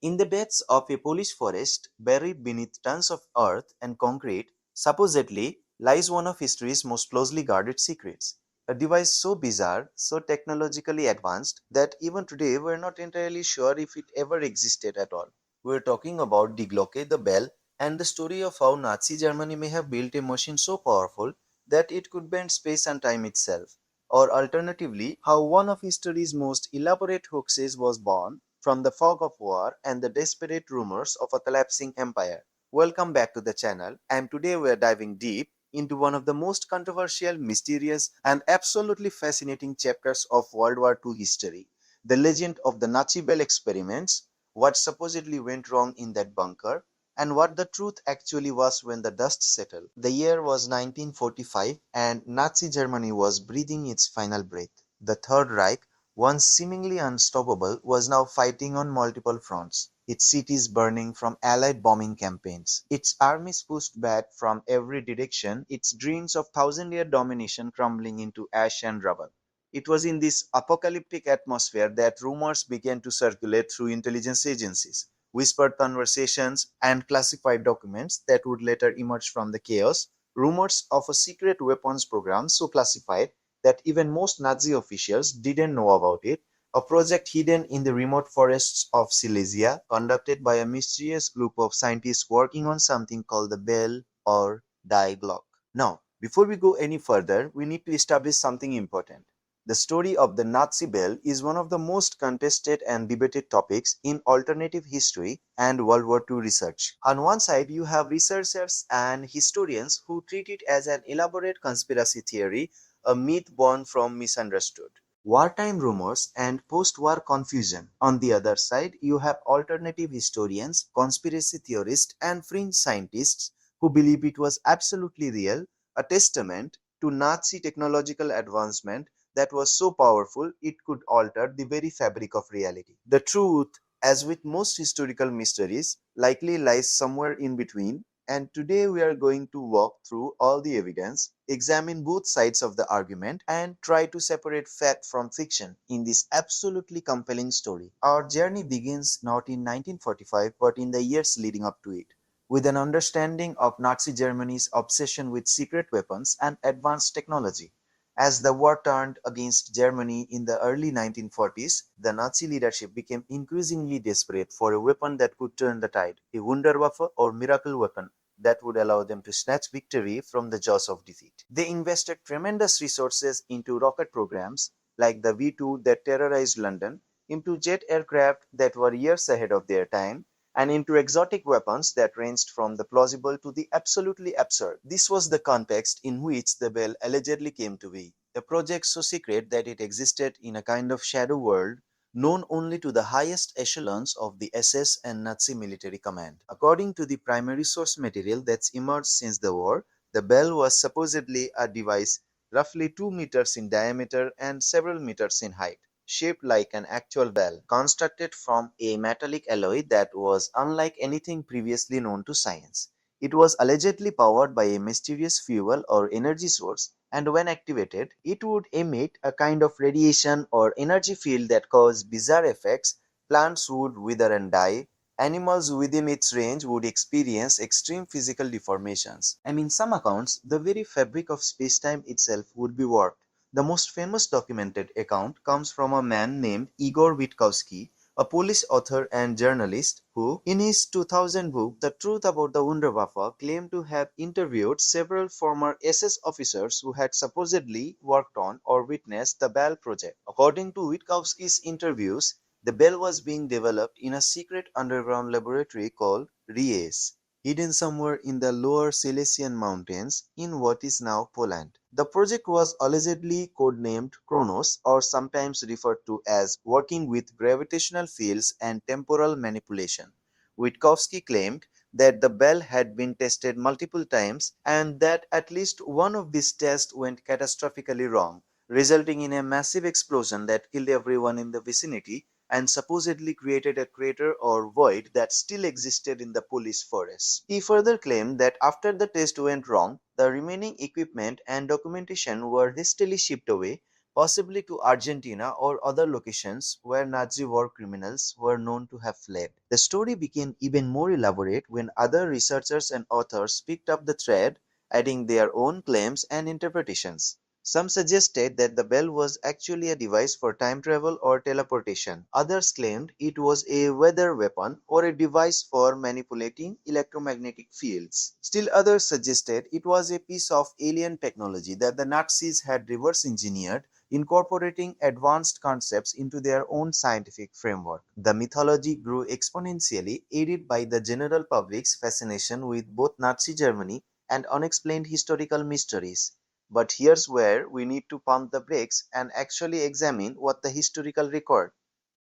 In the depths of a Polish forest, buried beneath tons of earth and concrete, supposedly lies one of history's most closely guarded secrets. A device so bizarre, so technologically advanced, that even today we're not entirely sure if it ever existed at all. We're talking about Die Glocke, the bell, and the story of how Nazi Germany may have built a machine so powerful that it could bend space and time itself. Or alternatively, how one of history's most elaborate hoaxes was born from the fog of war and the desperate rumors of a collapsing empire. Welcome back to the channel, and today we are diving deep into one of the most controversial, mysterious, and absolutely fascinating chapters of World War II history, the legend of the Nazi Bell experiments, what supposedly went wrong in that bunker, and what the truth actually was when the dust settled. The year was 1945, and Nazi Germany was breathing its final breath. The Third Reich, once seemingly unstoppable, was now fighting on multiple fronts, its cities burning from Allied bombing campaigns, its armies pushed back from every direction, its dreams of thousand-year domination crumbling into ash and rubble. It was in this apocalyptic atmosphere that rumors began to circulate through intelligence agencies, whispered conversations, and classified documents that would later emerge from the chaos. Rumors of a secret weapons program so classified that even most Nazi officials didn't know about it, a project hidden in the remote forests of Silesia, conducted by a mysterious group of scientists working on something called the Bell or Die Glock. Now, before we go any further, we need to establish something important. The story of the Nazi Bell is one of the most contested and debated topics in alternative history and World War II research. On one side, you have researchers and historians who treat it as an elaborate conspiracy theory, a myth born from misunderstood wartime rumors and post-war confusion. On the other side, you have alternative historians, conspiracy theorists, and fringe scientists who believe it was absolutely real, a testament to Nazi technological advancement that was so powerful it could alter the very fabric of reality. The truth, as with most historical mysteries, likely lies somewhere in between, and today we are going to walk through all the evidence, examine both sides of the argument, and try to separate fact from fiction in this absolutely compelling story. Our journey begins not in 1945 but in the years leading up to it, with an understanding of Nazi Germany's obsession with secret weapons and advanced technology. As the war turned against Germany in the early 1940s, the Nazi leadership became increasingly desperate for a weapon that could turn the tide, a Wunderwaffe or miracle weapon that would allow them to snatch victory from the jaws of defeat. They invested tremendous resources into rocket programs like the V-2 that terrorized London, into jet aircraft that were years ahead of their time, and into exotic weapons that ranged from the plausible to the absolutely absurd. This was the context in which the Bell allegedly came to be, a project so secret that it existed in a kind of shadow world known only to the highest echelons of the SS and Nazi military command. According to the primary source material that's emerged since the war, the Bell was supposedly a device roughly 2 meters in diameter and several meters in height, shaped like an actual bell, constructed from a metallic alloy that was unlike anything previously known to science. It was allegedly powered by a mysterious fuel or energy source, and when activated, it would emit a kind of radiation or energy field that caused bizarre effects. Plants would wither and die. Animals within its range would experience extreme physical deformations, and in some accounts, the very fabric of space-time itself would be warped. The most famous documented account comes from a man named Igor Witkowski, a Polish author and journalist who, in his 2000 book The Truth About the Wunderwaffe, claimed to have interviewed several former SS officers who had supposedly worked on or witnessed the Bell project. According to Witkowski's interviews, the Bell was being developed in a secret underground laboratory called RIES, hidden somewhere in the lower Silesian mountains in what is now Poland. The project was allegedly codenamed Kronos, or sometimes referred to as working with gravitational fields and temporal manipulation. Witkowski claimed that the bell had been tested multiple times and that at least one of these tests went catastrophically wrong, resulting in a massive explosion that killed everyone in the vicinity and supposedly created a crater or void that still existed in the Polish forests. He further claimed that after the test went wrong, the remaining equipment and documentation were hastily shipped away, possibly to Argentina or other locations where Nazi war criminals were known to have fled. The story became even more elaborate when other researchers and authors picked up the thread, adding their own claims and interpretations. Some suggested that the bell was actually a device for time travel or teleportation. Others claimed it was a weather weapon or a device for manipulating electromagnetic fields. Still others suggested it was a piece of alien technology that the Nazis had reverse engineered, incorporating advanced concepts into their own scientific framework. The mythology grew exponentially, aided by the general public's fascination with both Nazi Germany and unexplained historical mysteries. But here's where we need to pump the brakes and actually examine what the historical record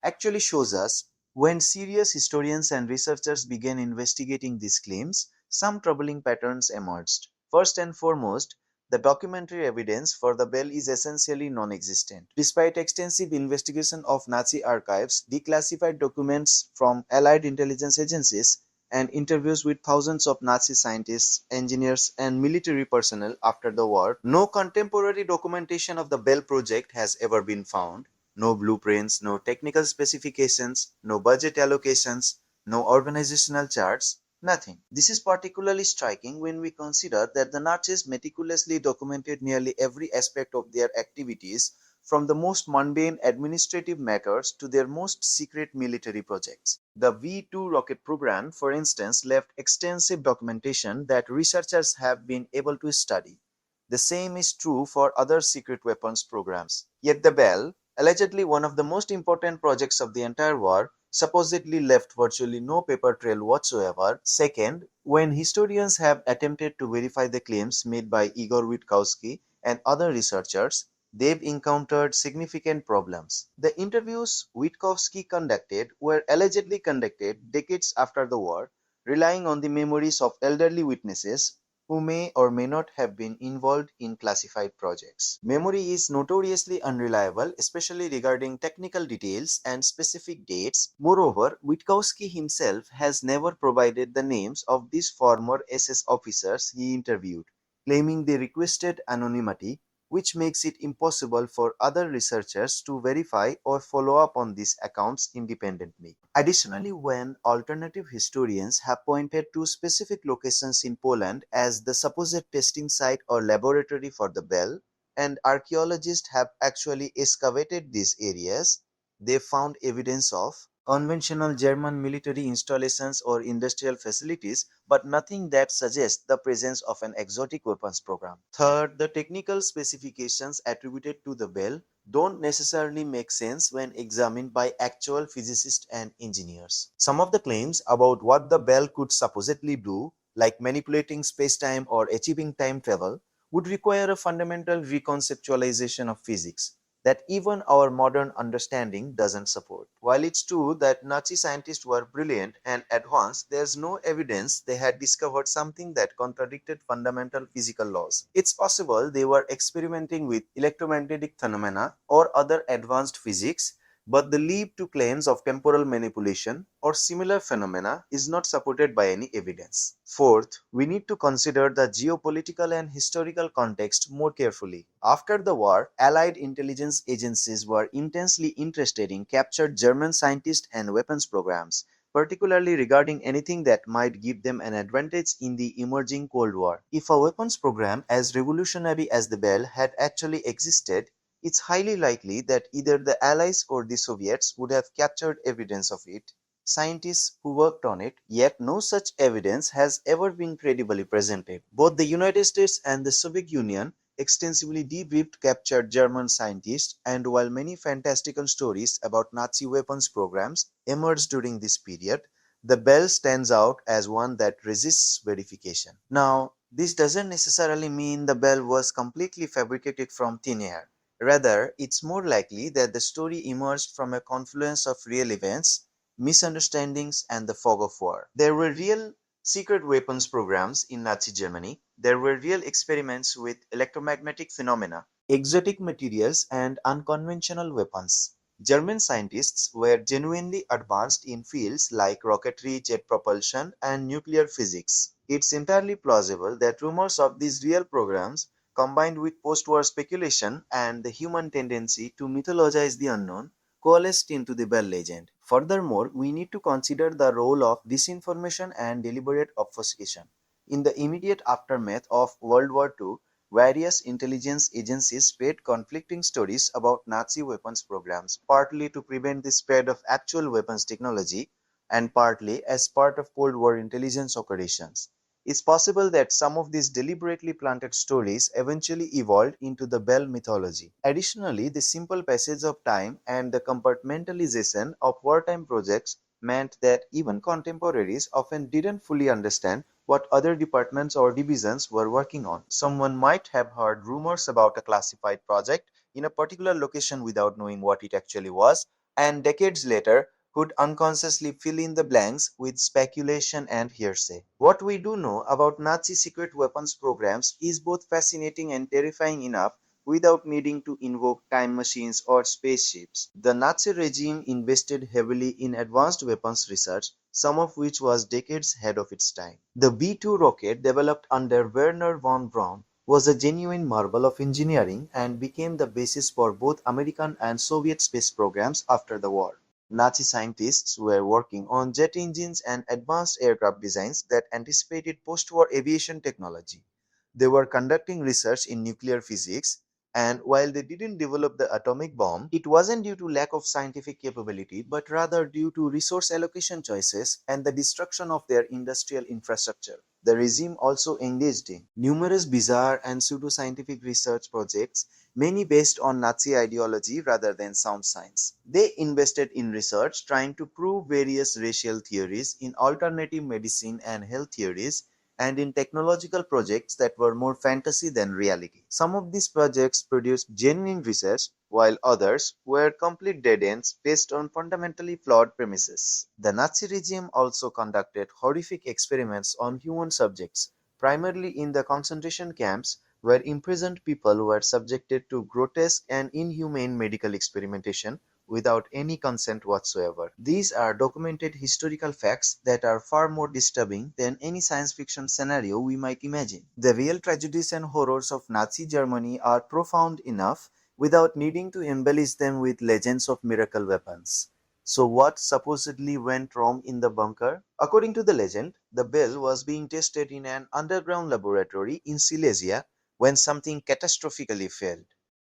actually shows us. When serious historians and researchers began investigating these claims, some troubling patterns emerged. First and foremost, the documentary evidence for the bell is essentially non existent. Despite extensive investigation of Nazi archives, declassified documents from Allied intelligence agencies, and interviews with thousands of Nazi scientists, engineers, and military personnel after the war, no contemporary documentation of the Bell project has ever been found. No blueprints, no technical specifications, no budget allocations, no organizational charts, nothing. This is particularly striking when we consider that the Nazis meticulously documented nearly every aspect of their activities, from the most mundane administrative matters to their most secret military projects. The V-2 rocket program, for instance, left extensive documentation that researchers have been able to study. The same is true for other secret weapons programs. Yet the Bell, allegedly one of the most important projects of the entire war, supposedly left virtually no paper trail whatsoever. Second, when historians have attempted to verify the claims made by Igor Witkowski and other researchers, they've encountered significant problems. The interviews Witkowski conducted were allegedly conducted decades after the war, relying on the memories of elderly witnesses who may or may not have been involved in classified projects. Memory is notoriously unreliable, especially regarding technical details and specific dates. Moreover, Witkowski himself has never provided the names of these former SS officers he interviewed, claiming they requested anonymity, which makes it impossible for other researchers to verify or follow up on these accounts independently. Additionally, when alternative historians have pointed to specific locations in Poland as the supposed testing site or laboratory for the bell, and archaeologists have actually excavated these areas, they found evidence of conventional German military installations or industrial facilities, but nothing that suggests the presence of an exotic weapons program. Third, the technical specifications attributed to the bell don't necessarily make sense when examined by actual physicists and engineers. Some of the claims about what the bell could supposedly do, like manipulating space-time or achieving time travel, would require a fundamental reconceptualization of physics that even our modern understanding doesn't support. While it's true that Nazi scientists were brilliant and advanced, there's no evidence they had discovered something that contradicted fundamental physical laws. It's possible they were experimenting with electromagnetic phenomena or other advanced physics, but the leap to claims of temporal manipulation or similar phenomena is not supported by any evidence. Fourth, we need to consider the geopolitical and historical context more carefully. After the war, Allied intelligence agencies were intensely interested in captured German scientists and weapons programs, particularly regarding anything that might give them an advantage in the emerging Cold War. If a weapons program as revolutionary as the Bell had actually existed, it's highly likely that either the Allies or the Soviets would have captured evidence of it, scientists who worked on it, yet no such evidence has ever been credibly presented. Both the United States and the Soviet Union extensively debriefed captured German scientists, and while many fantastical stories about Nazi weapons programs emerged during this period, the Bell stands out as one that resists verification. Now, this doesn't necessarily mean the Bell was completely fabricated from thin air. Rather, it's more likely that the story emerged from a confluence of real events, misunderstandings, and the fog of war. There were real secret weapons programs in Nazi Germany. There were real experiments with electromagnetic phenomena, exotic materials, and unconventional weapons. German scientists were genuinely advanced in fields like rocketry, jet propulsion, and nuclear physics. It's entirely plausible that rumors of these real programs combined with post-war speculation and the human tendency to mythologize the unknown, coalesced into the Bell legend. Furthermore, we need to consider the role of disinformation and deliberate obfuscation. In the immediate aftermath of World War II, various intelligence agencies spread conflicting stories about Nazi weapons programs, partly to prevent the spread of actual weapons technology and partly as part of Cold War intelligence operations. It's possible that some of these deliberately planted stories eventually evolved into the Bell mythology. Additionally, the simple passage of time and the compartmentalization of wartime projects meant that even contemporaries often didn't fully understand what other departments or divisions were working on. Someone might have heard rumors about a classified project in a particular location without knowing what it actually was, and decades later could unconsciously fill in the blanks with speculation and hearsay. What we do know about Nazi secret weapons programs is both fascinating and terrifying enough without needing to invoke time machines or spaceships. The Nazi regime invested heavily in advanced weapons research, some of which was decades ahead of its time. The V-2 rocket developed under Werner von Braun was a genuine marvel of engineering and became the basis for both American and Soviet space programs after the war. Nazi scientists were working on jet engines and advanced aircraft designs that anticipated post-war aviation technology. They were conducting research in nuclear physics, and while they didn't develop the atomic bomb, it wasn't due to lack of scientific capability, but rather due to resource allocation choices and the destruction of their industrial infrastructure. The regime also engaged in numerous bizarre and pseudoscientific research projects, many based on Nazi ideology rather than sound science. They invested in research trying to prove various racial theories, in alternative medicine and health theories, and in technological projects that were more fantasy than reality. Some of these projects produced genuine research, while others were complete dead ends based on fundamentally flawed premises. The Nazi regime also conducted horrific experiments on human subjects, primarily in the concentration camps, where imprisoned people were subjected to grotesque and inhumane medical experimentation without any consent whatsoever. These are documented historical facts that are far more disturbing than any science fiction scenario we might imagine. The real tragedies and horrors of Nazi Germany are profound enough without needing to embellish them with legends of miracle weapons. So, what supposedly went wrong in the bunker? According to the legend, the Bell was being tested in an underground laboratory in Silesia when something catastrophically failed.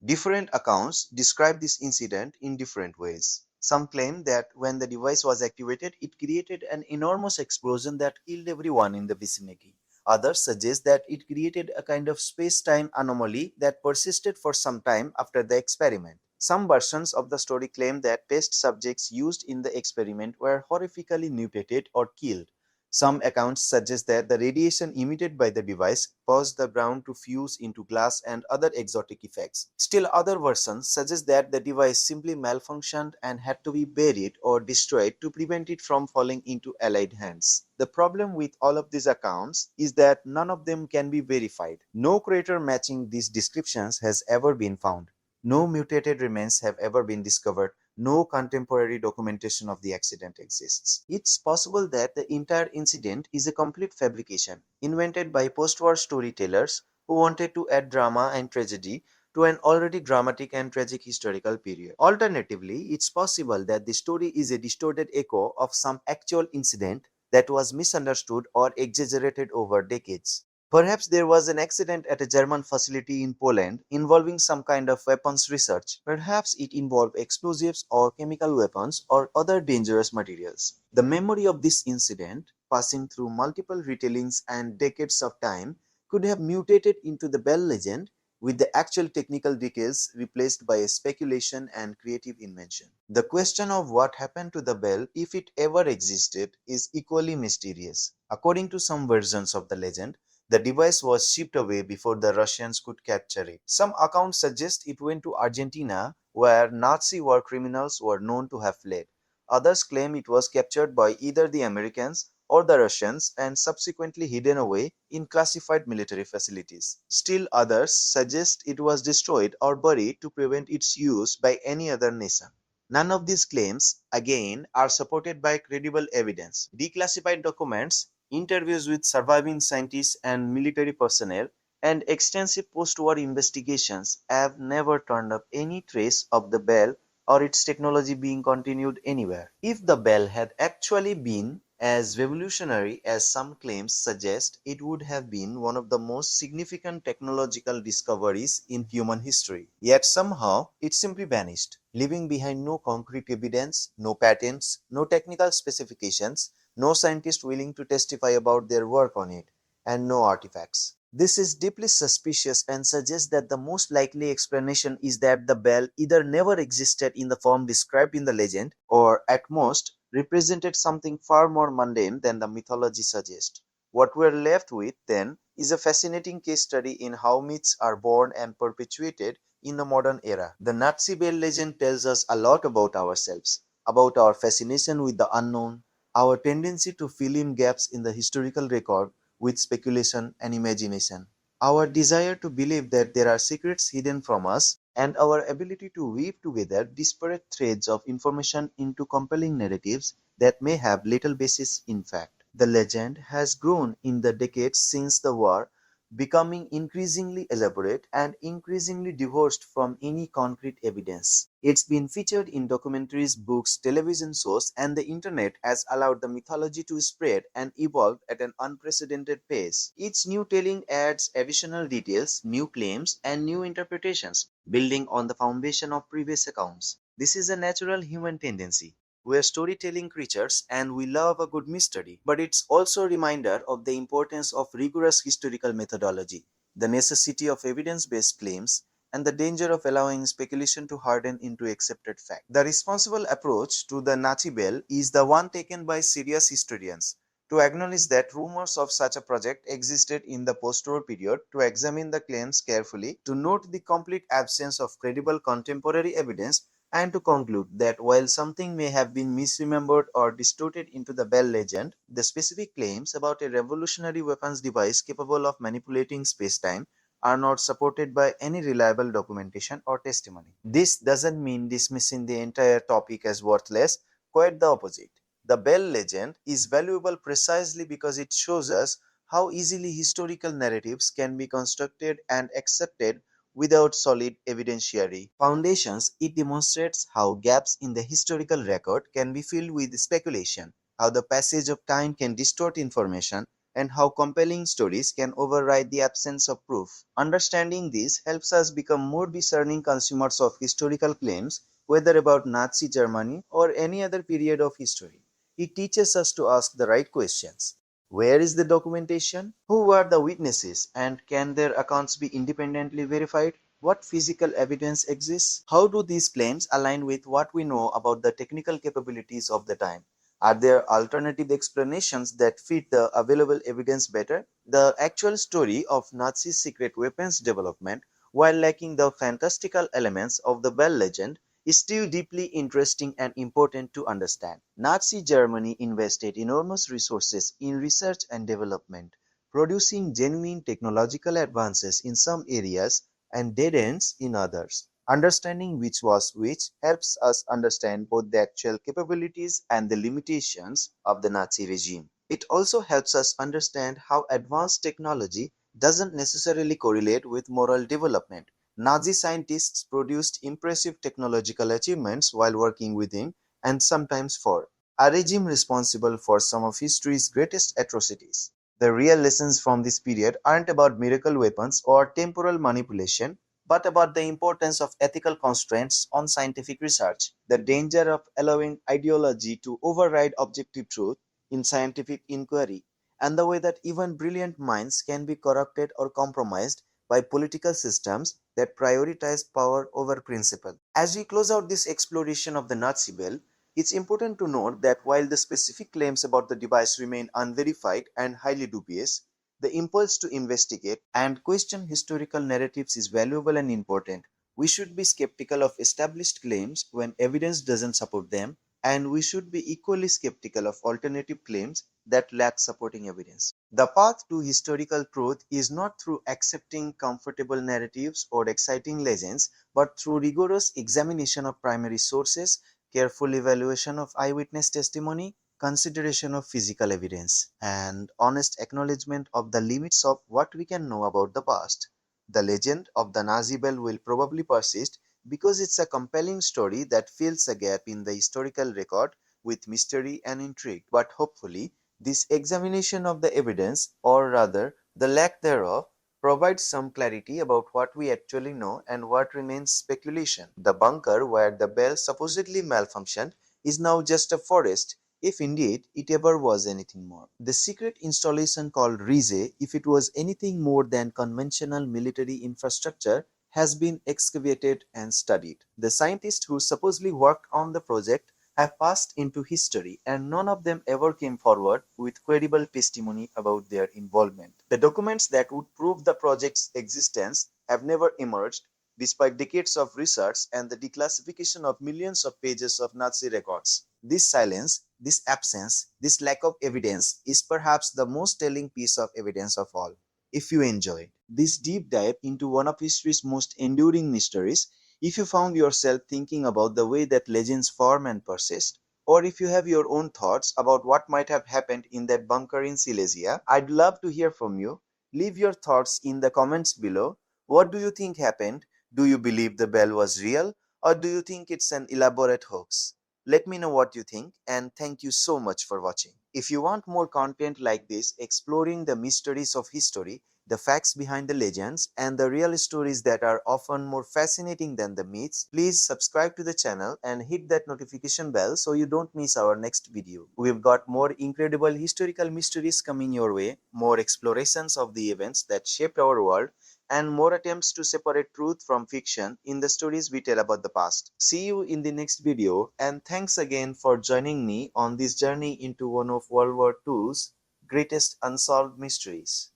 Different accounts describe this incident in different ways. Some claim that when the device was activated, it created an enormous explosion that killed everyone in the vicinity. Others suggest that it created a kind of space-time anomaly that persisted for some time after the experiment. Some versions of the story claim that test subjects used in the experiment were horrifically mutated or killed. Some accounts suggest that the radiation emitted by the device caused the ground to fuse into glass and other exotic effects. Still, other versions suggest that the device simply malfunctioned and had to be buried or destroyed to prevent it from falling into Allied hands. The problem with all of these accounts is that none of them can be verified. No crater matching these descriptions has ever been found. No mutated remains have ever been discovered. No contemporary documentation of the accident exists. It's possible that the entire incident is a complete fabrication, invented by post-war storytellers who wanted to add drama and tragedy to an already dramatic and tragic historical period. Alternatively, it's possible that the story is a distorted echo of some actual incident that was misunderstood or exaggerated over decades. Perhaps there was an accident at a German facility in Poland involving some kind of weapons research. Perhaps it involved explosives or chemical weapons or other dangerous materials. The memory of this incident, passing through multiple retellings and decades of time, could have mutated into the Bell legend, with the actual technical details replaced by a speculation and creative invention. The question of what happened to the bell, if it ever existed, is equally mysterious. According to some versions of the legend, the device was shipped away before the Russians could capture it. Some accounts suggest it went to Argentina, where Nazi war criminals were known to have fled. Others claim it was captured by either the Americans or the Russians and subsequently hidden away in classified military facilities. Still others suggest it was destroyed or buried to prevent its use by any other nation. None of these claims, again, are supported by credible evidence. Declassified documents, interviews with surviving scientists and military personnel, and extensive post-war investigations have never turned up any trace of the bell or its technology being continued anywhere. If the bell had actually been as revolutionary as some claims suggest, it would have been one of the most significant technological discoveries in human history. Yet somehow it simply vanished, leaving behind no concrete evidence, no patents, no technical specifications, no scientist willing to testify about their work on it, and no artifacts. This is deeply suspicious and suggests that the most likely explanation is that the bell either never existed in the form described in the legend or, at most, represented something far more mundane than the mythology suggests. What we're left with, then, is a fascinating case study in how myths are born and perpetuated in the modern era. The Nazi bell legend tells us a lot about ourselves, about our fascination with the unknown, our tendency to fill in gaps in the historical record with speculation and imagination, our desire to believe that there are secrets hidden from us, and our ability to weave together disparate threads of information into compelling narratives that may have little basis in fact. The legend has grown in the decades since the war, becoming increasingly elaborate and increasingly divorced from any concrete evidence. It's been featured in documentaries, books, television shows, and the internet has allowed the mythology to spread and evolve at an unprecedented pace. Each new telling adds additional details, new claims, and new interpretations, building on the foundation of previous accounts. This is a natural human tendency. We're storytelling creatures and we love a good mystery, but it's also a reminder of the importance of rigorous historical methodology, the necessity of evidence based claims, and the danger of allowing speculation to harden into accepted fact. The responsible approach to the Nazi bell is the one taken by serious historians to acknowledge that rumors of such a project existed in the post-war period, to examine the claims carefully, to note the complete absence of credible contemporary evidence, and to conclude that while something may have been misremembered or distorted into the Bell legend, the specific claims about a revolutionary weapons device capable of manipulating space-time are not supported by any reliable documentation or testimony. This doesn't mean dismissing the entire topic as worthless, quite the opposite. The Bell legend is valuable precisely because it shows us how easily historical narratives can be constructed and accepted without solid evidentiary foundations. It demonstrates how gaps in the historical record can be filled with speculation, how the passage of time can distort information, and how compelling stories can override the absence of proof. Understanding this helps us become more discerning consumers of historical claims, whether about Nazi Germany or any other period of history. It teaches us to ask the right questions. Where is the documentation? Who are the witnesses? And can their accounts be independently verified? What physical evidence exists? How do these claims align with what we know about the technical capabilities of the time? Are there alternative explanations that fit the available evidence better? The actual story of Nazi secret weapons development, while lacking the fantastical elements of the Bell legend, is still deeply interesting and important to understand. Nazi Germany invested enormous resources in research and development, producing genuine technological advances in some areas and dead ends in others. Understanding which was which helps us understand both the actual capabilities and the limitations of the Nazi regime. It also helps us understand how advanced technology doesn't necessarily correlate with moral development. Nazi scientists produced impressive technological achievements while working within, and sometimes for, a regime responsible for some of history's greatest atrocities. The real lessons from this period aren't about miracle weapons or temporal manipulation, but about the importance of ethical constraints on scientific research, the danger of allowing ideology to override objective truth in scientific inquiry, and the way that even brilliant minds can be corrupted or compromised by political systems that prioritize power over principle. As we close out this exploration of the Nazi bell, it's important to note that while the specific claims about the device remain unverified and highly dubious, the impulse to investigate and question historical narratives is valuable and important. We should be skeptical of established claims when evidence doesn't support them, and we should be equally skeptical of alternative claims that lack supporting evidence. The path to historical truth is not through accepting comfortable narratives or exciting legends, but through rigorous examination of primary sources, careful evaluation of eyewitness testimony, consideration of physical evidence, and honest acknowledgement of the limits of what we can know about the past. The legend of the Nazi bell will probably persist because it's a compelling story that fills a gap in the historical record with mystery and intrigue. But hopefully, this examination of the evidence, or rather the lack thereof, provides some clarity about what we actually know and what remains speculation. The bunker where the bell supposedly malfunctioned is now just a forest, if indeed it ever was anything more. The secret installation called Rize, if it was anything more than conventional military infrastructure, has been excavated and studied. The scientists who supposedly worked on the project have passed into history, and none of them ever came forward with credible testimony about their involvement. The documents that would prove the project's existence have never emerged, despite decades of research and the declassification of millions of pages of Nazi records. This silence, this absence, this lack of evidence is perhaps the most telling piece of evidence of all. If you enjoyed this deep dive into one of history's most enduring mysteries, if you found yourself thinking about the way that legends form and persist, or if you have your own thoughts about what might have happened in that bunker in Silesia, I'd love to hear from you. Leave your thoughts in the comments below. What do you think happened? Do you believe the bell was real, or do you think it's an elaborate hoax? Let me know what you think, and thank you so much for watching. If you want more content like this, exploring the mysteries of history, the facts behind the legends, and the real stories that are often more fascinating than the myths, please subscribe to the channel and hit that notification bell so you don't miss our next video. We've got more incredible historical mysteries coming your way, more explorations of the events that shaped our world, and more attempts to separate truth from fiction in the stories we tell about the past. See you in the next video, and thanks again for joining me on this journey into one of World War II's greatest unsolved mysteries.